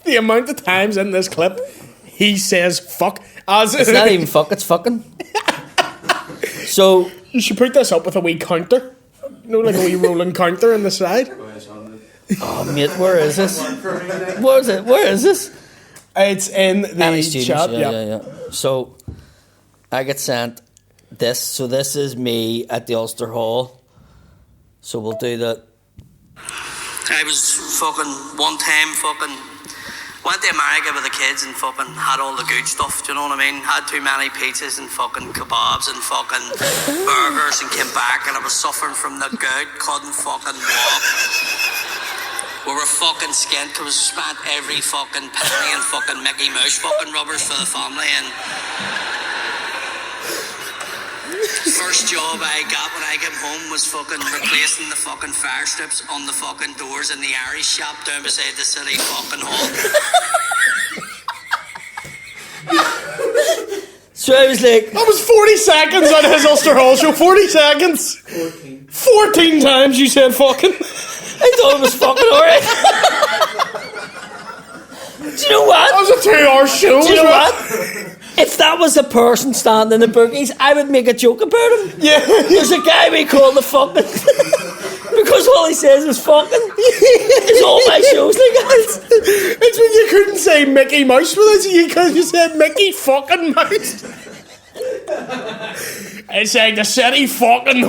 the amount of times in this clip he says fuck. It's not even fuck, it's fucking. So... You should put this up with a wee counter. You know, like a wee rolling counter on the side. Oh, mate, where is this? Where is it? Where is this? It's in the chat. Yeah. So, I get sent this. So, this is me at the Ulster Hall. So, we'll do that. I was fucking one time went to America with the kids and fucking had all the good stuff, do you know what I mean? Had too many pizzas and fucking kebabs and fucking burgers and came back and I was suffering from the good, couldn't fucking walk. We were fucking skint because we spent every fucking penny and fucking Mickey Mouse fucking rubbers for the family, and first job I got when I came home was fucking replacing the fucking fire strips on the fucking doors in the Irish shop down beside the city fucking hall. So I was like... That was 40 seconds on his Ulster Hall show. 40 seconds. 14 times you said fucking. I thought it was fucking alright. Do you know what? That was a 2-hour show. Do you know what? If that was a person standing in the bookies, I would make a joke about him. Yeah. There's a guy we call the fucking... because all he says is fucking. It's all my shows like that. It's when you couldn't say Mickey Mouse with us, you could have said Mickey fucking Mouse. It's like the city fucking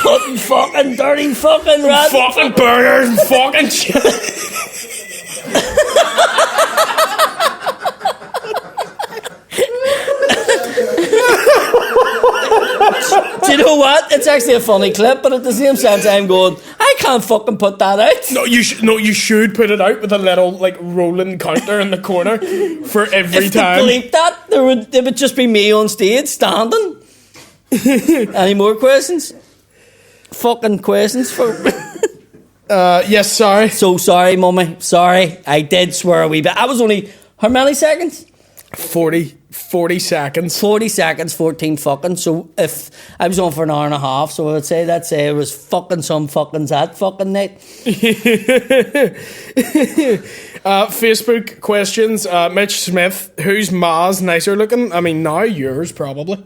Putting fucking dirty fucking rat. fucking burgers and fucking shit. Do you know what? It's actually a funny clip, but at the same sense, I'm going, I can't fucking put that out. No, you should put it out with a little like rolling counter in the corner for every If time. they bleep that, it would just be me on stage standing. Any more questions? Fucking questions for. Yes, sorry. So sorry, mummy. Sorry, I did swear a wee bit. I was only how many seconds? 40 seconds. 40 seconds, 14 fucking. So if I was on for an hour and a half, so I would say it was fucking some fucking's that fucking night. Facebook questions. Mitch Smith, whose ma's nicer looking? I mean, now yours probably.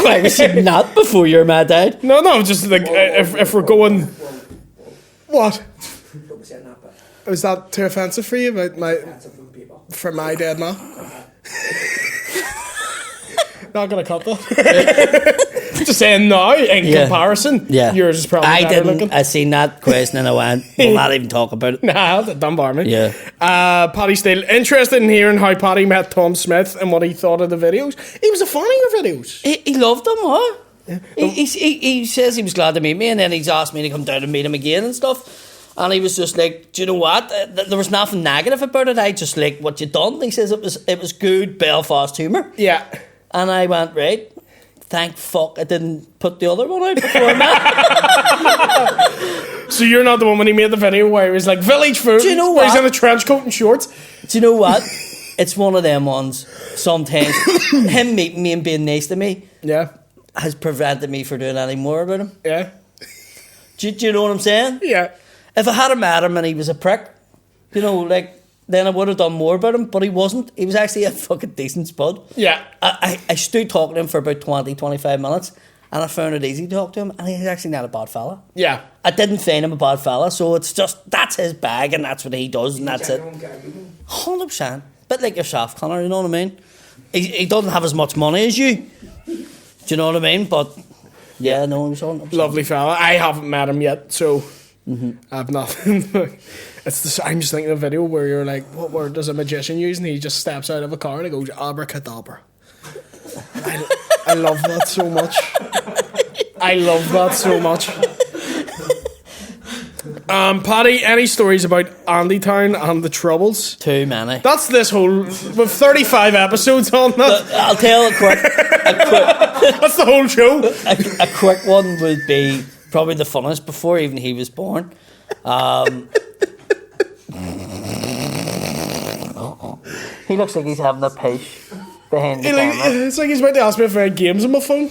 I was saying that before your ma died. No, just like if we're going. What? Don't be saying that, but Was that too offensive for you? About my that's from people. for my dead ma? Not gonna cut that. Just saying now, in comparison, yours is probably I better didn't. looking. I seen that question and I went, we'll not even talk about it. Nah, don't bar me. Yeah. Paddy Steele, interested in hearing how Paddy met Tom Smith and what he thought of the videos. He was a fan of your videos. He loved them, huh? He says he was glad to meet me, and then he's asked me to come down and meet him again and stuff. And he was just like, do you know what? There was nothing negative about it. I just like what you done. He says it was good Belfast humour. Yeah. And I went, right, thank fuck I didn't put the other one out before I met. So you're not the one when he made the video where he was like, village food. Do you know where he's what? in a trench coat and shorts. Do you know what? It's one of them ones. Sometimes him meeting me and being nice to me Yeah. has prevented me from doing any more about him. Yeah. Do you know what I'm saying? Yeah. If I had met him and he was a prick, you know, like, then I would have done more about him, but he wasn't. He was actually a fucking decent spud. Yeah. I stood talking to him for about 20, 25 minutes, and I found it easy to talk to him, and he's actually not a bad fella. Yeah. I didn't find him a bad fella, so it's just, that's his bag, and that's what he does, and that's it. 100%. Bit like yourself, Conor, you know what I mean? He doesn't have as much money as you. Do you know what I mean? But, yeah, no, he's 100%. Lovely fella. I haven't met him yet, so I've nothing. I'm just thinking of a video where you're like, what word does a magician use? And he just steps out of a car and he goes, abracadabra. I love that so much. I love that so much. Paddy, any stories about Andytown and the Troubles? Too many. That's this whole... With 35 episodes on that. I'll tell a quick That's the whole show. a quick one would be probably the funnest before even he was born. He looks like he's having a pish behind the camera. It's like he's about to ask me if I had games on my phone.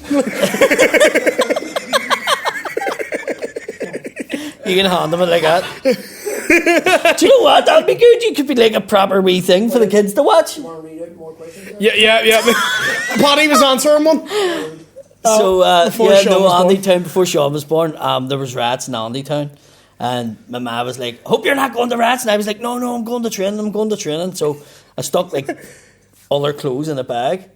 You can hand him it like that. Do you know what? That'd be good. You could be like a proper wee thing for the kids to watch. Want to read out more questions? Yeah. Paddy was answering one. So, before Sean was born. Andytown, before Sean was born, there was rats in Andytown. And my ma was like, hope you're not going to rats. And I was like, no, I'm going to training. So I stuck like all her clothes in a bag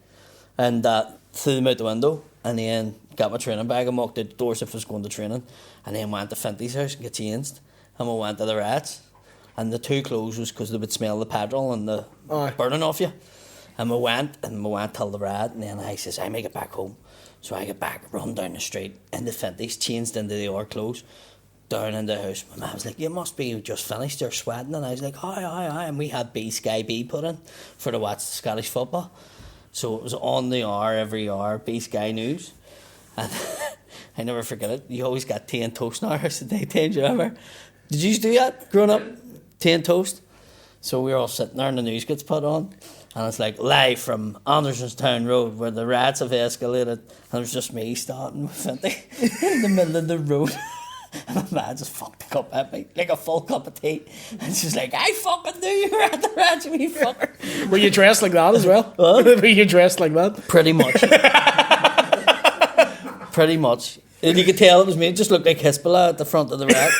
and threw them out the window. And then got my training bag and walked out the doors if I was going to training. And then went to Finty's house and got changed. And we went to the rats. And the two clothes was because they would smell the petrol and the burning off you. And we went till the rat. And then I says, I make it back home. So I get back, run down the street, into Finty's, changed into the other clothes, down in the house. My mum was like, you must be just finished, you're sweating. And I was like, aye. And we had Sky B put in for to watch the Scottish football. So it was on the hour, every hour, Sky News. And I never forget it. You always got tea and toast in our house at daytime, do you remember? Did you do that growing up? Tea and toast? So we were all sitting there and the news gets put on. And it's like live from Andersonstown Road where the rats have escalated. And it was just me starting with Finty in the middle of the road. And my man just fucked the cup at me, like a full cup of tea. And she's like, I fucking knew you were at the rats, you wee fucker. Were you dressed like that as well? What? Were you dressed like that? Pretty much. Pretty much. And you could tell it was me. It just looked like Hasbulla at the front of the rat.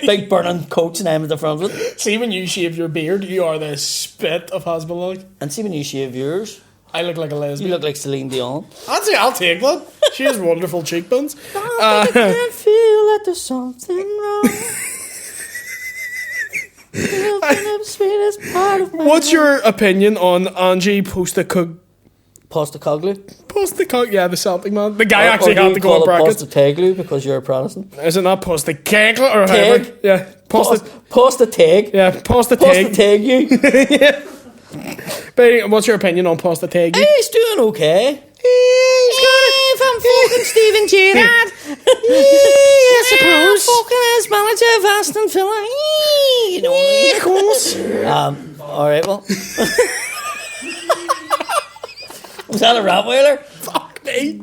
big burning coats, and I'm at the front of it. See, when you shave your beard, you are the spit of Hasbulla. And see when you shave yours, I look like a lesbian. you look like Celine Dion. I'll take that. She has wonderful cheekbones. I can't feel that there's something wrong. What's your opinion on Angie Postacoglu? Postacoglu? Yeah, the Celtic man. The guy actually had to go in brackets. Postacoglu because you're a Protestant. Is it not Postacoglu or however? Yeah, Postacog. Yeah, Postacog you. Yeah. But what's your opinion on Postacoglu? He's doing okay. He's from fucking Steven Gerrard. I suppose. Fucking as manager of Aston Villa. You know. Of course. Alright, well. Was that a rat whaler? Fuck me.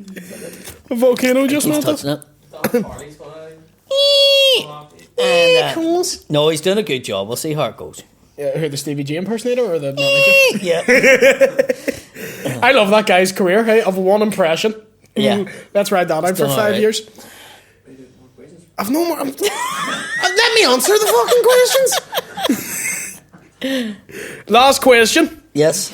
A volcano just He's melted. touching it. No, he's doing a good job. We'll see how it goes. Who, the Stevie G impersonator or the manager? Yeah. I love that guy's career, hey, of one impression. Yeah. Let's ride that out for 5 years. I've no more. Let me answer the fucking questions. Last question. Yes.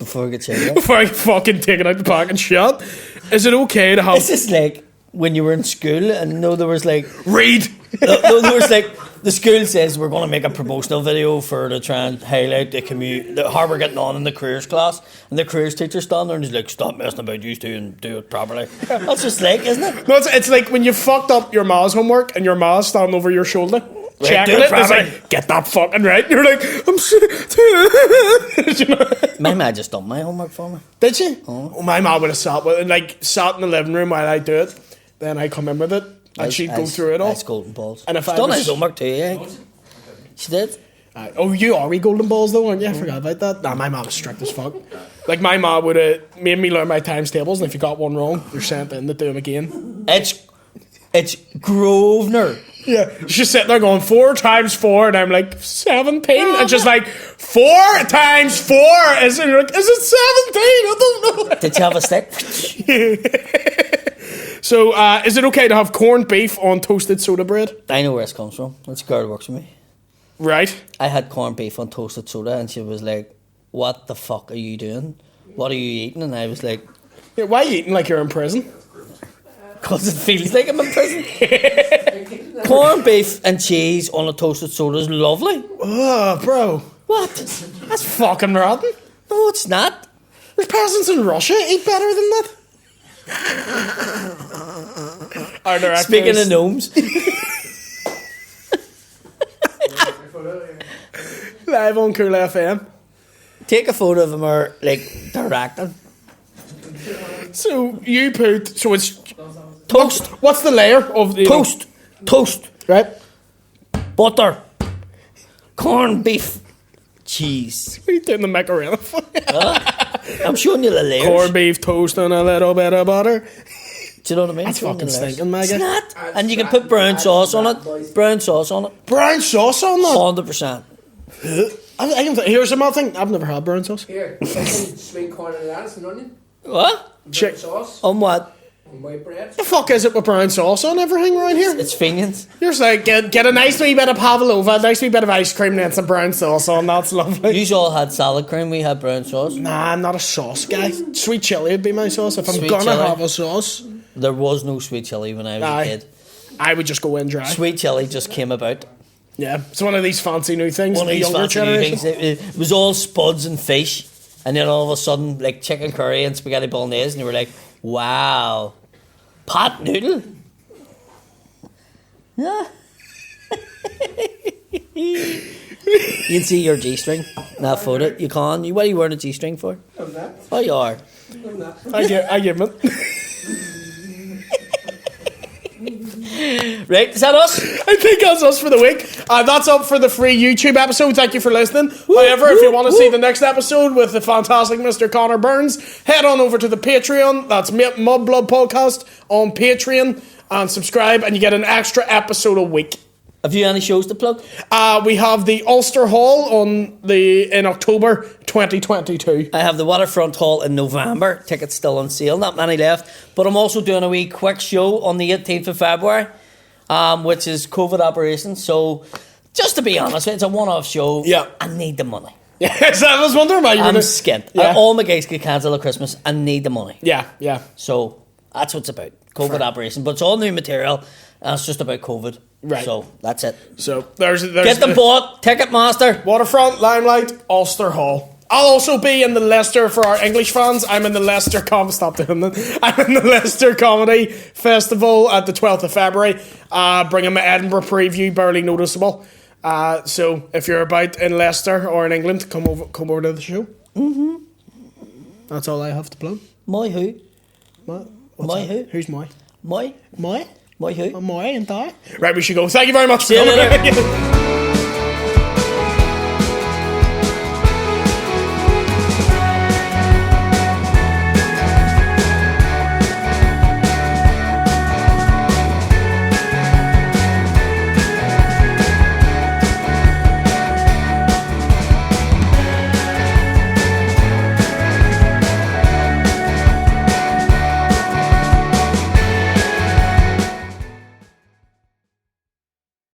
Before we get checked. Before I fucking take it out the pack and shut. Is it okay to have. This is like when you were in school and there was like. Read! There was like. The school says we're going to make a promotional video to try and highlight how we're getting on in the careers class. And the careers teacher stand there and he's like, stop messing about you two and do it properly. That's just like, isn't it? No, it's like when you fucked up your ma's homework and your ma's standing over your shoulder. Right, checking it. It's like, get that fucking right. And you're like, I'm you know? My ma just done my homework for me. Did she? Oh, my ma would have sat in the living room while I do it. Then I come in with it. And she'd go through it all. Nice golden balls. And if She's done his homework too, yeah. She did. Oh, you are wee golden balls though, aren't you? I forgot about that. Nah, my mom was strict as fuck. Like my mom would have made me learn my times tables, and if you got one wrong, you're sent in to do them again. It's Grosvenor. Yeah, she's sitting there going 4 times 4, and I'm like 17, and she's like 4 times 4 is it? Like, is it 17? I don't know. Did you have a stick? So, is it okay to have corned beef on toasted soda bread? I know where this comes from. That's a girl who works with me. Right. I had corned beef on toasted soda, and she was like, "What the fuck are you doing? What are you eating?" And I was like, Yeah, why are you eating like you're in prison? "Cause it feels like I'm in prison." Corned beef and cheese on a toasted soda is lovely. Oh, bro. What? That's fucking rotten. No, it's not. There's peasants in Russia eat better than that. Are there Speaking of gnomes. Live on Cool FM. Take a photo of him or like directing. So you put it's Toast. What's the layer of the Toast. Right. Butter. Corned beef. Cheese. What are you doing the macarena for? I'm showing you the layers. Corned beef, toast, and a little bit of butter. Do you know what I mean? That's fucking stinking, Maggie. It's not. And you can put brown sauce on it. Brown sauce on it. Brown sauce on that? 100%. Here's another thing. I've never had brown sauce. Here, chicken, sweet corn and lettuce and onion. What? Brown sauce On what? and white bread. The fuck is it with brown sauce on everything around here? It's Fenians. You're just like, get a nice wee bit of pavlova, a nice wee bit of ice cream, and then some brown sauce on. That's lovely. You all had salad cream, we had brown sauce. Nah, I'm not a sauce guy. Sweet chili would be my sauce. If I'm Sweet gonna chili. have a sauce, There was no sweet chili when I was a kid. I would just go in dry. Sweet chili just came about. Yeah, it's one of these fancy new things. One of the these younger fancy new generation. things. It was all spuds and fish, and then all of a sudden, like chicken curry and spaghetti bolognese, and you were like, wow. Pot noodle? Yeah. You can see your G-string in that photo. You can. What are you wearing a G-string for? I'm not. Oh, you are. I'm not. I give it. Right, is that us? I think that's us for the week. That's up for the free YouTube episode. Thank you for listening. However, if you want to see the next episode with the fantastic Mr. Conor Burns, head on over to the Patreon. That's Mudblood Podcast on Patreon, and subscribe, and you get an extra episode a week. Have you any shows to plug? We have the Ulster Hall in October 2022. I have the Waterfront Hall in November. Tickets still on sale, not many left. But I'm also doing a wee quick show on the 18th of February. which is COVID operations. So, just to be honest, it's a one-off show. Yeah. I need the money. Yes, I was wondering why you were. I'm skint. Yeah. All my gigs get cancelled at Christmas. I need the money. Yeah, yeah. So that's what it's about. COVID operation. But it's all new material and it's just about COVID. Right. So that's it. So there's Get them bought. Ticketmaster. Waterfront, Limelight, Ulster Hall. I'll also be in the Leicester for our English fans. I'm in the Leicester Stop doing that. I'm in the Leicester Comedy Festival at the 12th of February. Bringing my Edinburgh preview, barely noticeable. So if you're about in Leicester or in England, come over to the show. Mm-hmm. That's all I have to plug. My who? My who? Who's my? My My? who? My and I. Right, we should go. Thank you very much for See you coming. later.